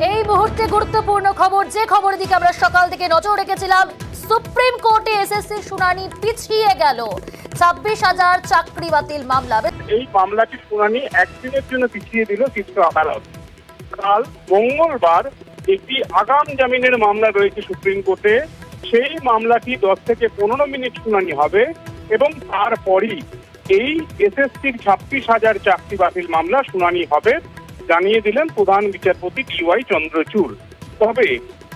এই মুহূর্তে গুরুত্বপূর্ণ খবর, যে খবরের দিকে আমরা সকাল থেকে নজর রেখেছিলাম। সুপ্রিম কোর্টে এসএসসি শুনানি পিছিয়ে গেল। 26,000 চাকরি বাতিল মামলা। এই মামলাটির শুনানি একদিনের জন্য পিছিয়ে দিল শীর্ষ আদালত। কাল মঙ্গলবার একটি আগাম জামিনের মামলা রয়েছে সুপ্রিম কোর্টে। সেই মামলাটি 10 থেকে 15 মিনিট শুনানি হবে এবং তারপরই এই এসএসসির 26,000 চাকরি বাতিল মামলা শুনানি হবে, জানিয়ে দিলেন প্রধান বিচারপতি DY চন্দ্রচূড়। তবে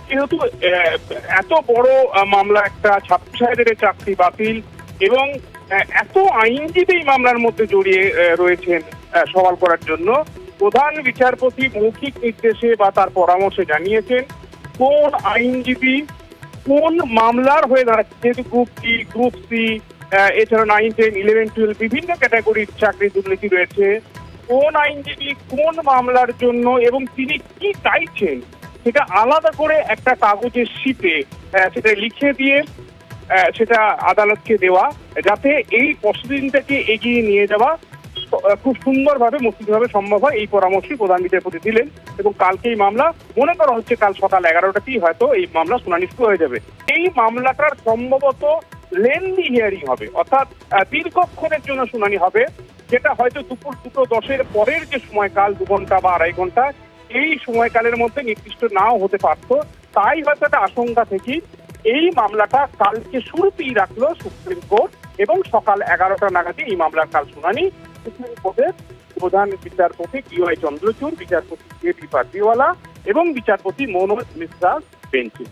যেহেতু এত বড় মামলা, একটা 26,000 চাকরি বাতিল এবং এত আইনজীবী এই মামলার মধ্যে জড়িয়ে রয়েছেন সওয়াল করার জন্য, প্রধান বিচারপতি মৌখিক নির্দেশে বা তার পরামর্শে জানিয়েছেন কোন আইনজীবী কোন মামলার হয়ে দাঁড়াচ্ছে। যেহেতু গ্রুপ ডি, গ্রুপ সি, এছাড়া 9, 10, 11, 12 বিভিন্ন ক্যাটাগরির চাকরি দুর্নীতি রয়েছে, কোন আইনজীবী কোন মামলার জন্য এবং তিনি কি চাইছেন সেটা আলাদা করে একটা কাগজের শীটে সেটা লিখে দিয়ে সেটা আদালতকে দেওয়া, যাতে এই প্রসিডিংটাকে এগিয়ে নিয়ে যাওয়া খুব সুন্দরভাবে মসৃণভাবে সম্ভব হয়, এই পরামর্শই প্রধান বিচারপতি দিলেন। এবং কালকে এই মামলা মনে করা হচ্ছে কাল সকাল 11টাতেই হয়তো এই মামলা শুনানি শুরু হয়ে যাবে। এই মামলাটার সম্ভবত লেন্দি হিয়ারিং হবে, অর্থাৎ দীর্ঘক্ষণের জন্য শুনানি হবে, যেটা হয়তো দুপুর 2:10 পরের যে সময়কাল 2 ঘন্টা বা 2.5 ঘন্টা, এই সময়কালের মধ্যে নির্দিষ্ট নাও হতে পারত। তাই হয়তো একটা আশঙ্কা থেকে এই মামলাটা কালকে শুরুতেই রাখলো সুপ্রিম কোর্ট এবং সকাল 11টা নাগাদই এই মামলার কাল শুনানি। সুপ্রিম কোর্টের প্রধান বিচারপতি DY চন্দ্রচূড়, বিচারপতি JB পার্দিওয়ালা এবং বিচারপতি মনোজ মিশ্রা বেঞ্চে।